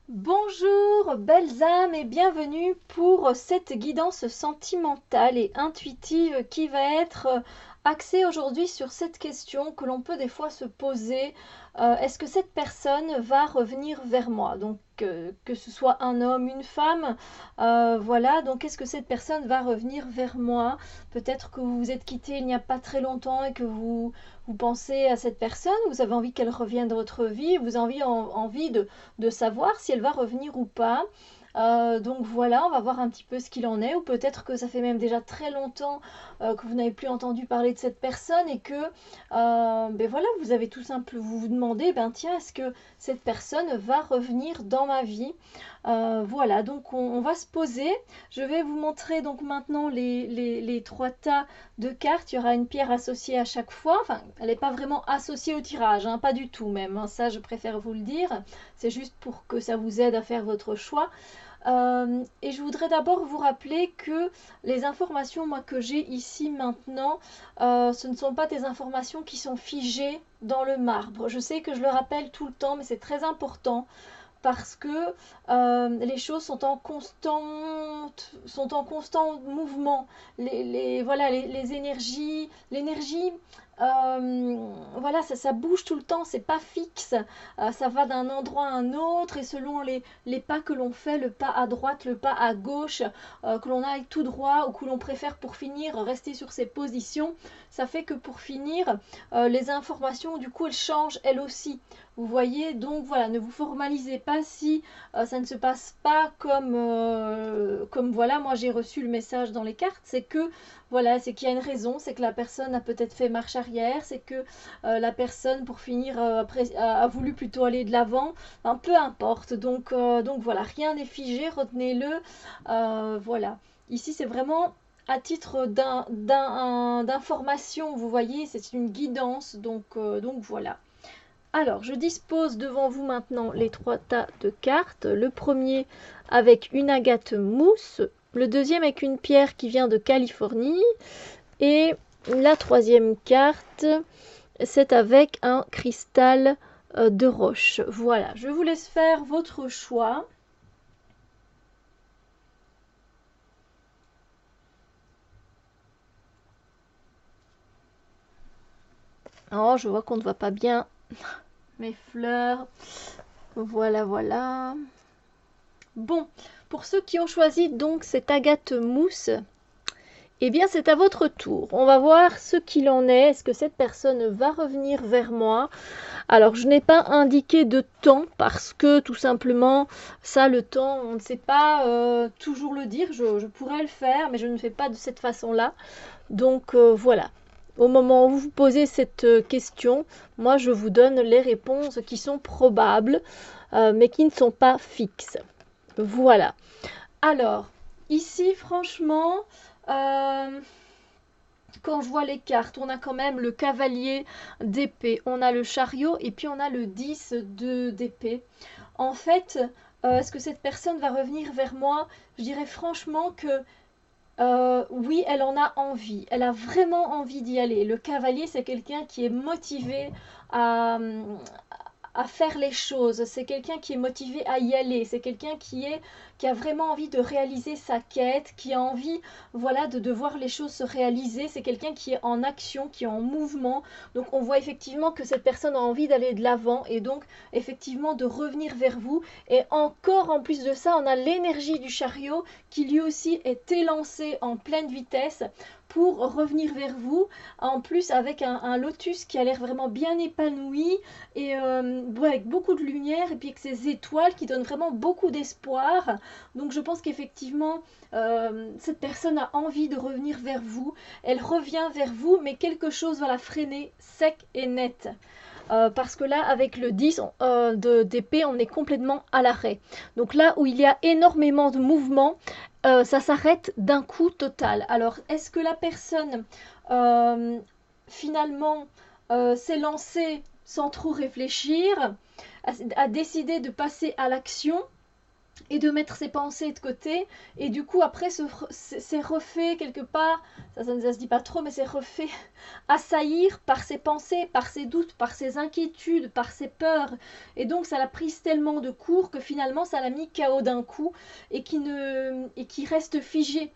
Bonjour, belles âmes, et bienvenue pour cette guidance sentimentale et intuitive qui va être axée aujourd'hui sur cette question que l'on peut des fois se poser. Est-ce que cette personne va revenir vers moi? Donc, que ce soit un homme, une femme, voilà. Donc, est-ce que cette personne va revenir vers moi? Peut-être que vous vous êtes quittés il n'y a pas très longtemps et que vous pensez à cette personne, vous avez envie qu'elle revienne dans votre vie, vous avez envie de savoir si elle va revenir ou pas. Donc voilà, on va voir un petit peu ce qu'il en est, ou peut-être que ça fait même déjà très longtemps que vous n'avez plus entendu parler de cette personne et que ben voilà, vous avez tout simplement, vous vous demandez, ben tiens, est-ce que cette personne va revenir dans ma vie? Voilà, donc on va se poser. Je vais vous montrer donc maintenant les trois tas de cartes. Il y aura une pierre associée à chaque fois. Enfin, elle n'est pas vraiment associée au tirage, hein, pas du tout même, hein. Ça, je préfère vous le dire. C'est juste pour que ça vous aide à faire votre choix. Et je voudrais d'abord vous rappeler que les informations moi, que j'ai ici maintenant, ce ne sont pas des informations qui sont figées dans le marbre. Je sais que je le rappelle tout le temps, mais c'est très important parce que les choses sont en constant mouvement. Voilà, les énergies, l'énergie, voilà, ça bouge tout le temps, c'est pas fixe. Ça va d'un endroit à un autre et selon les pas que l'on fait, le pas à droite, le pas à gauche, que l'on aille tout droit ou que l'on préfère pour finir rester sur ses positions, ça fait que pour finir, les informations, du coup, elles changent elles aussi. Vous voyez, donc voilà, ne vous formalisez pas si ça ne se passe pas comme voilà, moi j'ai reçu le message dans les cartes, c'est que voilà, c'est qu'il y a une raison, c'est que la personne a peut-être fait marche arrière, c'est que la personne pour finir après a voulu plutôt aller de l'avant, enfin, peu importe. Donc voilà, rien n'est figé, retenez-le. Voilà, ici c'est vraiment à titre d'information, vous voyez, c'est une guidance, donc voilà. Alors, je dispose devant vous maintenant les trois tas de cartes. Le premier avec une agate mousse, le deuxième avec une pierre qui vient de Californie et la troisième carte, c'est avec un cristal de roche. Voilà, je vous laisse faire votre choix. Oh, je vois qu'on ne voit pas bien mes fleurs. Voilà, voilà. Bon, pour ceux qui ont choisi donc cette agate mousse, eh bien, c'est à votre tour. On va voir ce qu'il en est. Est-ce que cette personne va revenir vers moi? Alors, je n'ai pas indiqué de temps parce que tout simplement, ça, le temps, on ne sait pas toujours le dire. Je pourrais le faire, mais je ne fais pas de cette façon-là. Donc, voilà. Au moment où vous posez cette question, moi, je vous donne les réponses qui sont probables, mais qui ne sont pas fixes. Voilà. Alors, ici, franchement, euh, quand je vois les cartes, on a quand même le cavalier d'épée, on a le chariot et puis on a le 10 d'épée. En fait, est-ce que cette personne va revenir vers moi? Je dirais franchement que oui, elle en a envie. Elle a vraiment envie d'y aller. Le cavalier, c'est quelqu'un qui est motivé à, à faire les choses. C'est quelqu'un qui est motivé à y aller. C'est quelqu'un qui a vraiment envie de réaliser sa quête, qui a envie, voilà, de voir les choses se réaliser. C'est quelqu'un qui est en action, qui est en mouvement. Donc on voit effectivement que cette personne a envie d'aller de l'avant et donc effectivement de revenir vers vous. Et encore en plus de ça, on a l'énergie du chariot qui lui aussi est élancé en pleine vitesse pour revenir vers vous. En plus avec un lotus qui a l'air vraiment bien épanoui et ouais, avec beaucoup de lumière et puis avec ces étoiles qui donnent vraiment beaucoup d'espoir. Donc je pense qu'effectivement cette personne a envie de revenir vers vous. Elle revient vers vous, mais quelque chose va la freiner sec et net. Parce que là, avec le 10 d'épée, on est complètement à l'arrêt. Donc là où il y a énormément de mouvements, ça s'arrête d'un coup total. Alors, est-ce que la personne, euh, finalement, s'est lancée sans trop réfléchir, a décidé de passer à l'action, et de mettre ses pensées de côté, et du coup après c'est refait quelque part, ça se dit pas trop, mais c'est refait assaillir par ses pensées, par ses doutes, par ses inquiétudes, par ses peurs, et donc ça l'a prise tellement de court que finalement ça l'a mis KO d'un coup, et qui reste figé,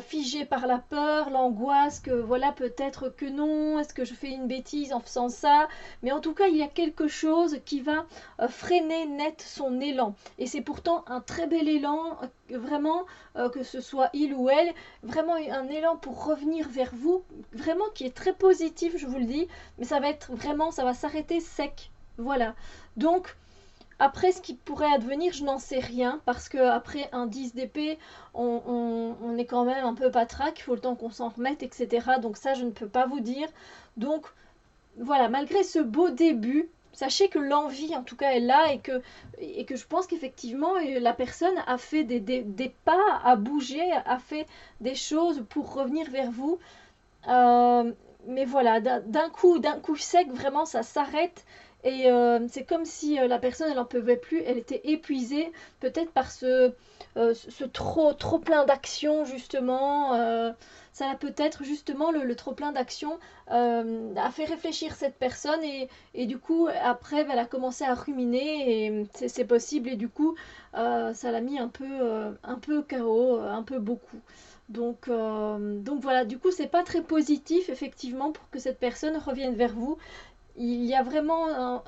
figé par la peur, l'angoisse, que voilà peut-être que non, est-ce que je fais une bêtise en faisant ça, mais en tout cas il y a quelque chose qui va freiner net son élan, et c'est pourtant un très bel élan, vraiment, que ce soit il ou elle, vraiment un élan pour revenir vers vous, vraiment qui est très positif, je vous le dis, mais ça va être vraiment, ça va s'arrêter sec, voilà. Donc, après, ce qui pourrait advenir, je n'en sais rien, parce que après un 10 d'épée, on est quand même un peu patraque, il faut le temps qu'on s'en remette, etc. Donc ça, je ne peux pas vous dire. Donc, voilà, malgré ce beau début, sachez que l'envie, en tout cas, est là, et que je pense qu'effectivement, la personne a fait des pas, a bougé, a fait des choses pour revenir vers vous. Euh, mais voilà, d'un coup sec, vraiment, ça s'arrête. Et c'est comme si la personne, elle n'en pouvait plus, elle était épuisée, peut-être par ce trop plein d'actions, justement. Ça a peut-être, justement, le trop plein d'actions a fait réfléchir cette personne, et du coup, après, elle a commencé à ruminer, et c'est possible, et du coup, ça l'a mis un peu KO, un peu beaucoup. Donc voilà, du coup, c'est pas très positif, effectivement, pour que cette personne revienne vers vous. Il y a vraiment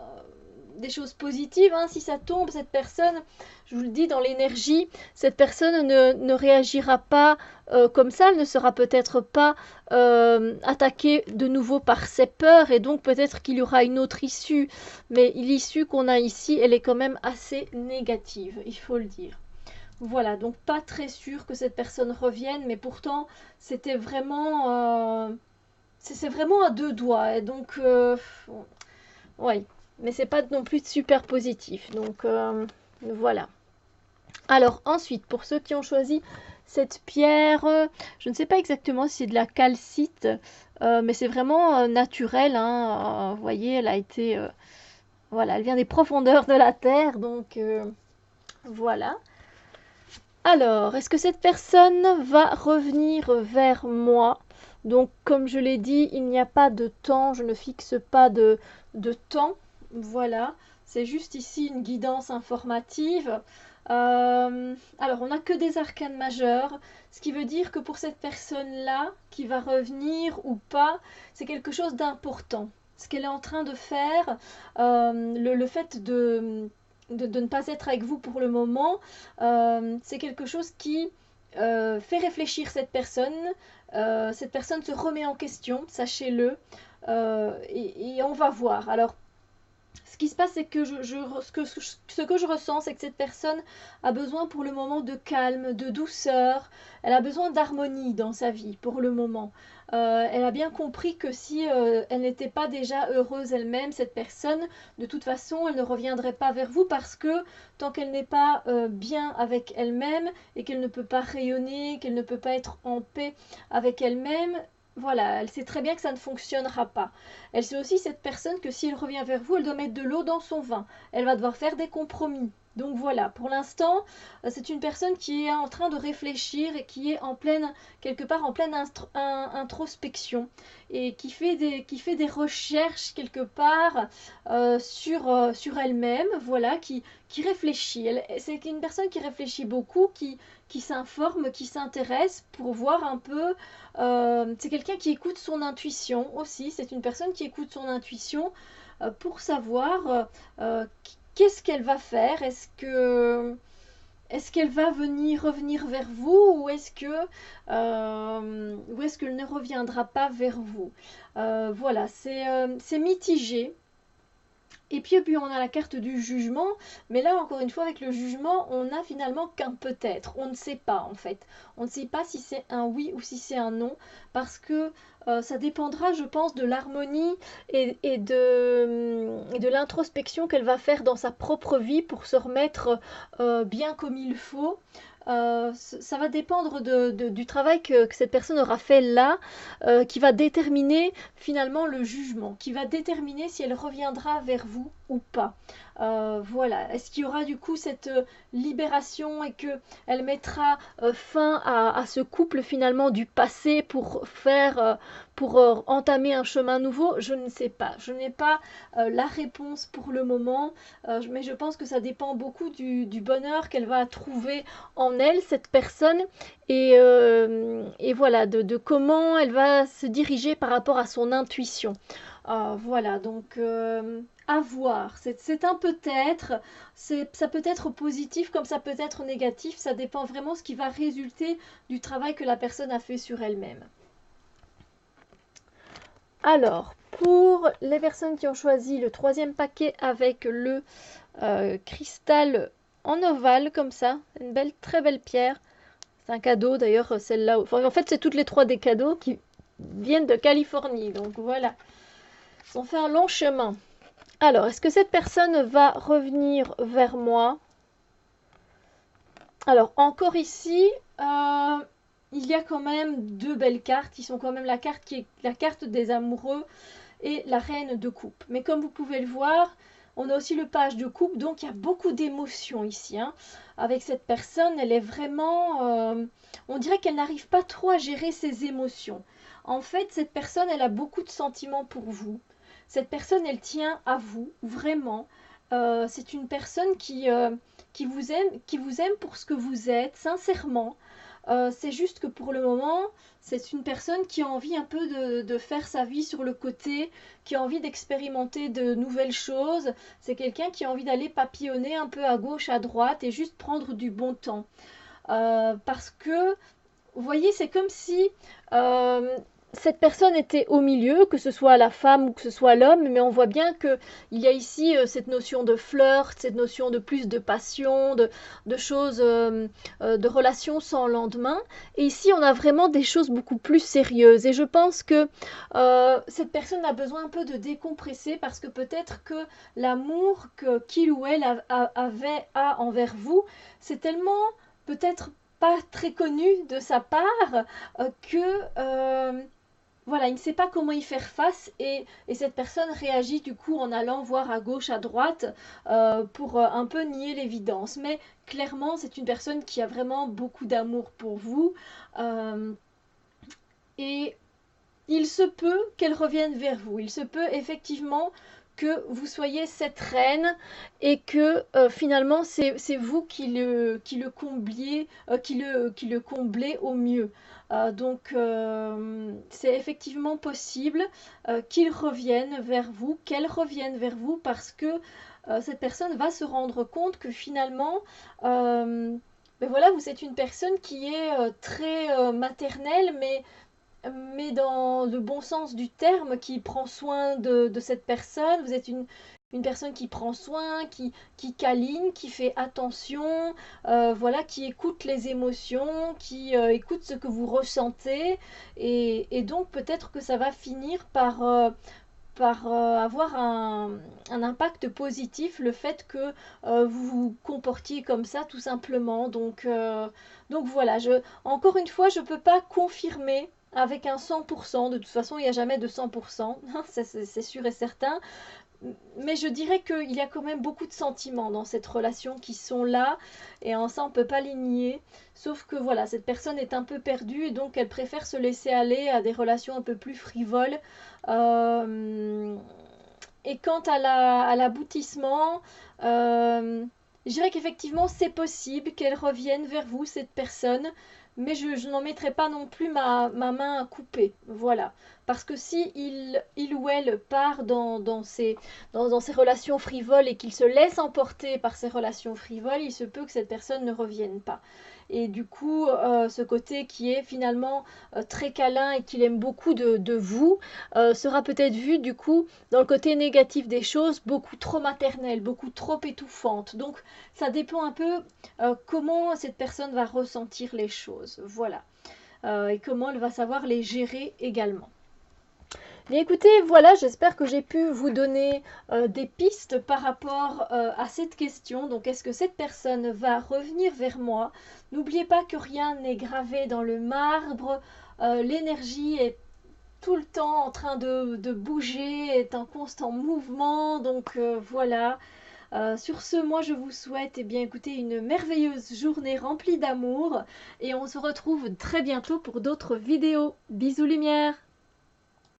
des choses positives, hein, si ça tombe, cette personne, je vous le dis, dans l'énergie, cette personne ne réagira pas comme ça, elle ne sera peut-être pas attaquée de nouveau par ses peurs, et donc peut-être qu'il y aura une autre issue, mais l'issue qu'on a ici, elle est quand même assez négative, il faut le dire. Voilà, donc pas très sûr que cette personne revienne, mais pourtant c'était vraiment, c'est vraiment à deux doigts, et donc ouais, mais c'est pas non plus super positif, donc voilà. Alors ensuite, pour ceux qui ont choisi cette pierre, je ne sais pas exactement si c'est de la calcite, mais c'est vraiment naturel, hein, vous voyez, elle a été, voilà, elle vient des profondeurs de la terre, donc voilà. Alors, est-ce que cette personne va revenir vers moi? Donc, comme je l'ai dit, il n'y a pas de temps, je ne fixe pas de temps. Voilà, c'est juste ici une guidance informative. Alors, on n'a que des arcanes majeures, ce qui veut dire que pour cette personne-là, qui va revenir ou pas, c'est quelque chose d'important. Ce qu'elle est en train de faire, le fait de ne pas être avec vous pour le moment, c'est quelque chose qui fait réfléchir cette personne. Cette personne se remet en question, sachez-le, et on va voir. Alors, ce qui se passe, c'est que ce que je ressens, c'est que cette personne a besoin pour le moment de calme, de douceur. Elle a besoin d'harmonie dans sa vie pour le moment. Elle a bien compris que si elle n'était pas déjà heureuse elle-même, cette personne, de toute façon, elle ne reviendrait pas vers vous, parce que tant qu'elle n'est pas bien avec elle-même, et qu'elle ne peut pas rayonner, qu'elle ne peut pas être en paix avec elle-même, voilà, elle sait très bien que ça ne fonctionnera pas. Elle sait aussi, cette personne, que si elle revient vers vous, elle doit mettre de l'eau dans son vin. Elle va devoir faire des compromis. Donc voilà, pour l'instant, c'est une personne qui est en train de réfléchir, et qui est en pleine, quelque part en pleine introspection, et qui fait des recherches quelque part sur elle-même, voilà, qui réfléchit. C'est une personne qui réfléchit beaucoup, qui s'informe, qui s'intéresse pour voir un peu. C'est quelqu'un qui écoute son intuition aussi. C'est une personne qui écoute son intuition pour savoir qu'est-ce qu'elle va faire. Est-ce qu'elle va revenir vers vous, ou est-ce qu'elle ne reviendra pas vers vous? Voilà, c'est mitigé. Et puis on a la carte du jugement, mais là encore une fois, avec le jugement, on n'a finalement qu'un peut-être. On ne sait pas en fait. On ne sait pas si c'est un oui ou si c'est un non, parce que ça dépendra, je pense, de l'harmonie et de l'introspection qu'elle va faire dans sa propre vie pour se remettre bien comme il faut. Ça va dépendre du travail que cette personne aura fait là, qui va déterminer finalement le jugement, qui va déterminer si elle reviendra vers vous ou pas. Voilà. Est-ce qu'il y aura du coup cette libération et que elle mettra fin à ce couple finalement du passé pour entamer un chemin nouveau? Je ne sais pas. Je n'ai pas la réponse pour le moment, mais je pense que ça dépend beaucoup du bonheur qu'elle va trouver en elle, cette personne, et voilà, de comment elle va se diriger par rapport à son intuition. Voilà, donc à voir. C'est un peut-être, ça peut être positif comme ça peut être négatif, ça dépend vraiment ce qui va résulter du travail que la personne a fait sur elle-même. Alors, pour les personnes qui ont choisi le troisième paquet avec le cristal en ovale comme ça, une belle, très belle pierre. C'est un cadeau d'ailleurs, celle-là. Enfin, en fait, c'est toutes les trois des cadeaux qui viennent de Californie. Donc voilà, ils ont fait un long chemin. Alors, est-ce que cette personne va revenir vers moi? Alors, encore ici, il y a quand même deux belles cartes. Ils sont quand même la carte qui est la carte des amoureux et la reine de coupe. Mais comme vous pouvez le voir, on a aussi le page de coupe, donc il y a beaucoup d'émotions ici. Hein. Avec cette personne, elle est vraiment... on dirait qu'elle n'arrive pas trop à gérer ses émotions. En fait, cette personne, elle a beaucoup de sentiments pour vous. Cette personne, elle tient à vous, vraiment. C'est une personne qui vous aime pour ce que vous êtes, sincèrement. C'est juste que pour le moment, c'est une personne qui a envie un peu de faire sa vie sur le côté, qui a envie d'expérimenter de nouvelles choses. C'est quelqu'un qui a envie d'aller papillonner un peu à gauche, à droite et juste prendre du bon temps. Parce que vous voyez, c'est comme si cette personne était au milieu, que ce soit la femme ou que ce soit l'homme, mais on voit bien qu'il y a ici cette notion de flirt, cette notion de plus de passion, de choses, de relations sans lendemain. Et ici, on a vraiment des choses beaucoup plus sérieuses. Et je pense que cette personne a besoin un peu de décompresser parce que peut-être que l'amour qu'il ou elle a envers vous, c'est tellement peut-être pas très connu de sa part que voilà, il ne sait pas comment y faire face et cette personne réagit du coup en allant voir à gauche, à droite pour un peu nier l'évidence. Mais clairement, c'est une personne qui a vraiment beaucoup d'amour pour vous euh, et il se peut qu'elle revienne vers vous. Il se peut effectivement que vous soyez cette reine et que finalement c'est vous qui le combliez, qui le comblez au mieux. C'est effectivement possible qu'il revienne vers vous, qu'elle revienne vers vous parce que cette personne va se rendre compte que finalement ben voilà, vous êtes une personne qui est très maternelle, mais dans le bon sens du terme, qui prend soin de cette personne. Vous êtes une personne qui prend soin, qui câline, qui fait attention, voilà, qui écoute les émotions, qui écoute ce que vous ressentez. Et donc peut-être que ça va finir par avoir un impact positif, le fait que vous vous comportiez comme ça tout simplement. Donc voilà, encore une fois, je ne peux pas confirmer avec un 100%, de toute façon il n'y a jamais de 100%, c'est sûr et certain, mais je dirais qu'il y a quand même beaucoup de sentiments dans cette relation qui sont là, et en ça on ne peut pas les nier, sauf que voilà, cette personne est un peu perdue, et donc elle préfère se laisser aller à des relations un peu plus frivoles. Euh, et quant à l'aboutissement, je dirais qu'effectivement c'est possible qu'elle revienne vers vous, cette personne, mais je n'en mettrai pas non plus ma main à couper. Voilà. Parce que si il ou elle part dans ces relations frivoles et qu'il se laisse emporter par ces relations frivoles, il se peut que cette personne ne revienne pas. Et du coup, ce côté qui est finalement très câlin et qu'il aime beaucoup de vous, sera peut-être vu du coup dans le côté négatif des choses, beaucoup trop maternelle, beaucoup trop étouffante. Donc ça dépend un peu comment cette personne va ressentir les choses. Voilà. Et comment elle va savoir les gérer également. Bien écoutez, voilà, j'espère que j'ai pu vous donner des pistes par rapport à cette question. Donc est-ce que cette personne va revenir vers moi? N'oubliez pas que rien n'est gravé dans le marbre. L'énergie est tout le temps en train de bouger, est en constant mouvement. Donc voilà. Sur ce, moi je vous souhaite eh bien, écoutez, une merveilleuse journée remplie d'amour et on se retrouve très bientôt pour d'autres vidéos. Bisous lumière!